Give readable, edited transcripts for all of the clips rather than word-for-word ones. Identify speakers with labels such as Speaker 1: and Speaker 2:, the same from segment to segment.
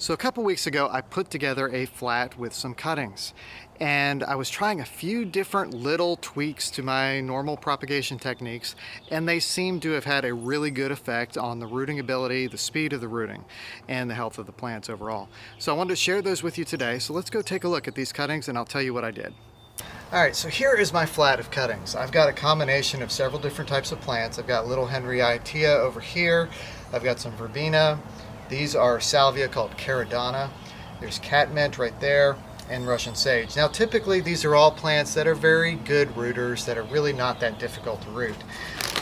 Speaker 1: So a couple weeks ago, I put together a flat with some cuttings, and I was trying a few different little tweaks to my normal propagation techniques, and they seem to have had a really good effect on the rooting ability, the speed of the rooting, and the health of the plants overall. So I wanted to share those with you today. So let's go take a look at these cuttings and I'll tell you what I did. All right, so here is my flat of cuttings. I've got a combination of several different types of plants. I've got little Henry itea over here. I've got some Verbena. These are Salvia called Caridana. There's Catmint right there, and Russian sage. Now typically these are all plants that are very good rooters, that are really not that difficult to root.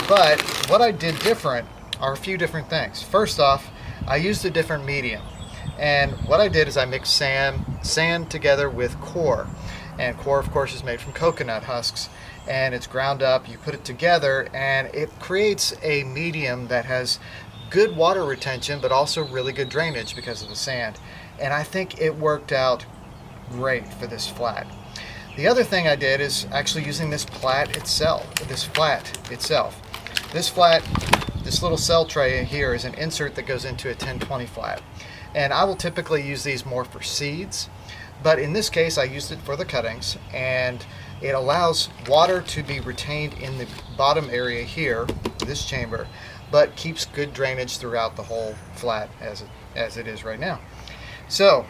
Speaker 1: But what I did different are a few different things. First off, I used a different medium. And what I did is I mixed sand together with coir. And coir, of course, is made from coconut husks, and it's ground up. You put it together and it creates a medium that has good water retention, but also really good drainage because of the sand. And I think it worked out great for this flat. The other thing I did is actually using this flat itself. This little cell tray here is an insert that goes into a 1020 flat. And I will typically use these more for seeds, but in this case I used it for the cuttings, and it allows water to be retained in the bottom area here, this chamber, but keeps good drainage throughout the whole flat as it is right now. So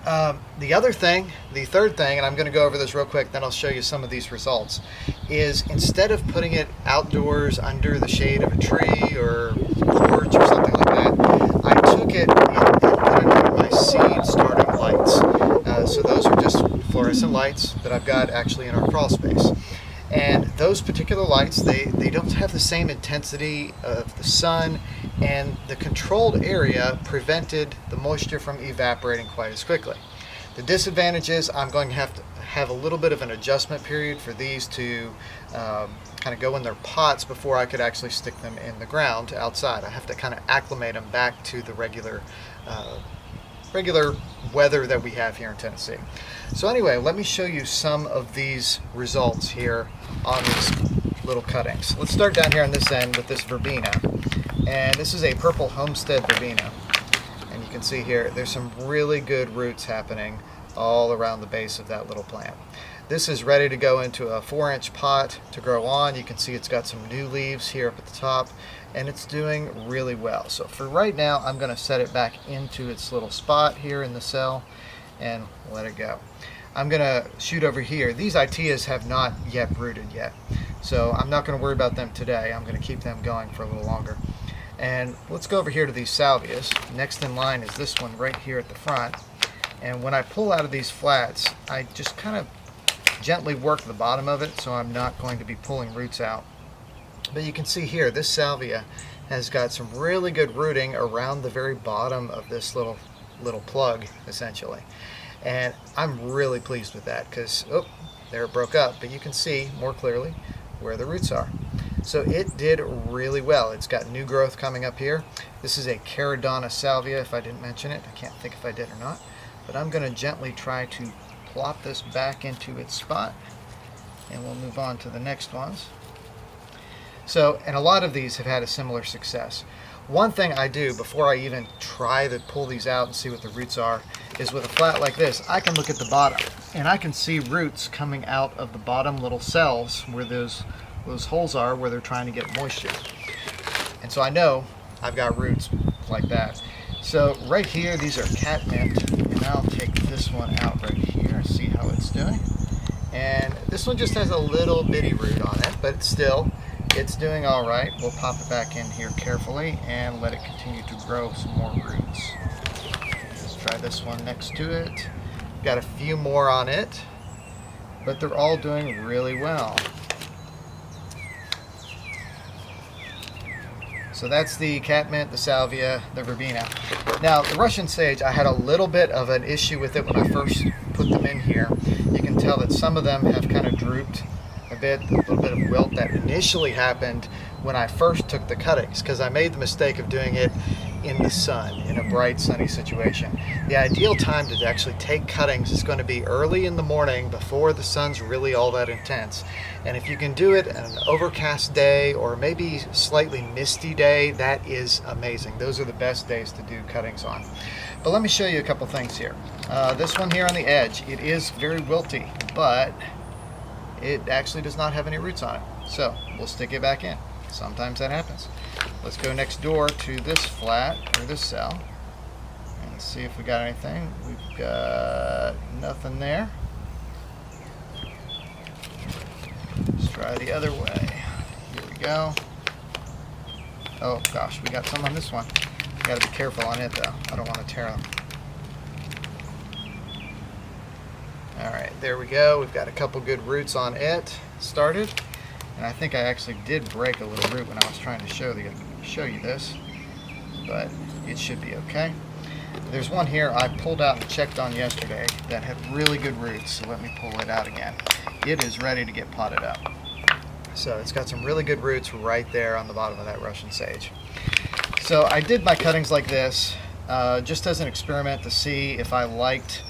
Speaker 1: the third thing, and I'm going to go over this real quick, then I'll show you some of these results, is instead of putting it outdoors under the shade of a tree or porch or something like that, I took it and put it under my seed starting lights. So those are just fluorescent lights that I've got actually in our crawl space. And those particular lights, they don't have the same intensity of the sun, and the controlled area prevented the moisture from evaporating quite as quickly. The disadvantage is I'm going to have a little bit of an adjustment period for these to kind of go in their pots before I could actually stick them in the ground outside. I have to kind of acclimate them back to the regular weather that we have here in Tennessee. So anyway, let me show you some of these results here on these little cuttings. Let's start down here on this end with this Verbena. And this is a purple homestead Verbena. And you can see here, there's some really good roots happening all around the base of that little plant. This is ready to go into a 4-inch pot to grow on. You can see it's got some new leaves here up at the top, and it's doing really well. So for right now, I'm going to set it back into its little spot here in the cell and let it go. I'm going to shoot over here. These iteas have not yet rooted yet, so I'm not going to worry about them today. I'm going to keep them going for a little longer. And let's go over here to these salvias. Next in line is this one right here at the front. And when I pull out of these flats, I just kind of gently work the bottom of it, so I'm not going to be pulling roots out. But you can see here, this salvia has got some really good rooting around the very bottom of this little plug, essentially. And I'm really pleased with that because, oh, there it broke up, but you can see more clearly where the roots are. So it did really well. It's got new growth coming up here. This is a Caridana salvia, if I didn't mention it. I can't think if I did or not. But I'm going to gently try to plop this back into its spot, and we'll move on to the next ones. So, and a lot of these have had a similar success. One thing I do before I even try to pull these out and see what the roots are is with a flat like this, I can look at the bottom and I can see roots coming out of the bottom little cells where those holes are where they're trying to get moisture. And so I know I've got roots like that. So right here, these are Catmint, and I'll take this one out right here and see how it's doing. And this one just has a little bitty root on it, but still, it's doing all right. We'll pop it back in here carefully and let it continue to grow some more roots. Let's try this one next to it. Got a few more on it, but they're all doing really well. So that's the Catmint, the Salvia, the Verbena. Now the Russian sage, I had a little bit of an issue with it when I first put them in here. You can tell that some of them have kind of drooped a little bit of wilt that initially happened when I first took the cuttings, because I made the mistake of doing it in the sun, in a bright sunny situation. The ideal time to actually take cuttings is going to be early in the morning before the sun's really all that intense. And if you can do it on an overcast day or maybe slightly misty day, that is amazing. Those are the best days to do cuttings on. But let me show you a couple things here. This one here on the edge, it is very wilty, but it actually does not have any roots on it. So we'll stick it back in. Sometimes that happens. Let's go next door to this flat, or this cell, and see if we got anything. We've got nothing there. Let's try the other way. Here we go. Oh gosh, we got some on this one. Got to be careful on it though. I don't want to tear them. Alright, there we go. We've got a couple good roots on it started. And I think I actually did break a little root when I was trying to show you this, but it should be okay. There's one here I pulled out and checked on yesterday that had really good roots, so let me pull it out again. It is ready to get potted up. So it's got some really good roots right there on the bottom of that Russian sage. So I did my cuttings like this just as an experiment to see if I liked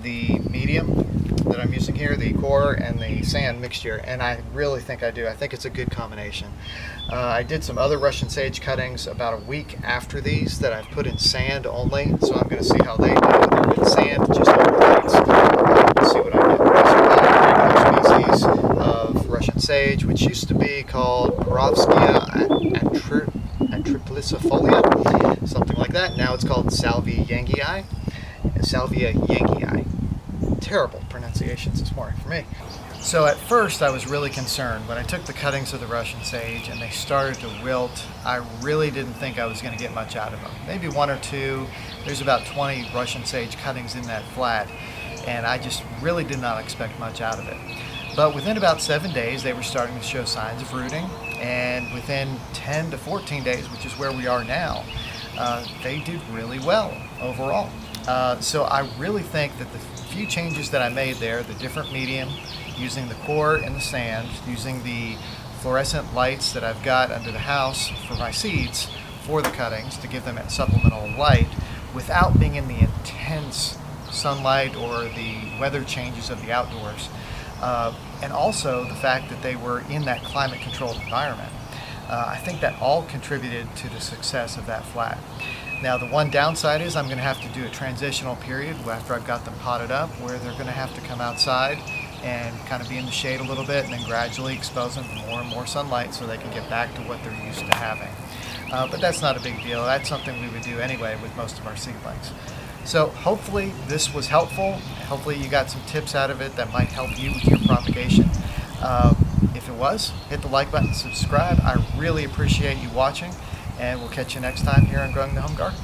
Speaker 1: the medium that I'm using here, the Coir and the sand mixture, and I really think I do. I think it's a good combination. I did some other Russian sage cuttings about a week after these that I've put in sand only, so I'm going to see how they do. They're in sand just overnight. Let's see what I did. These are species of Russian sage, which used to be called Perovskia atriplycifolia, something like that. Now it's called Salvia yangii. Salvia yangii. Terrible pronunciations this morning for me. So at first I was really concerned when I took the cuttings of the Russian sage and they started to wilt. I really didn't think I was going to get much out of them. Maybe one or two. There's about 20 Russian sage cuttings in that flat, and I just really did not expect much out of it. But within about 7 days they were starting to show signs of rooting, and within 10 to 14 days, which is where we are now, they did really well overall. So I really think that the few changes that I made there, the different medium, using the Coir and the sand, using the fluorescent lights that I've got under the house for my seeds for the cuttings to give them that supplemental light without being in the intense sunlight or the weather changes of the outdoors. And also the fact that they were in that climate controlled environment. I think that all contributed to the success of that flat. Now the one downside is I'm going to have to do a transitional period after I've got them potted up where they're going to have to come outside and kind of be in the shade a little bit and then gradually expose them to more and more sunlight so they can get back to what they're used to having. But that's not a big deal. That's something we would do anyway with most of our seedlings. So hopefully this was helpful. Hopefully you got some tips out of it that might help you with your propagation. If it was, hit the like button, subscribe. I really appreciate you watching, and we'll catch you next time here on Growing the Home Garden.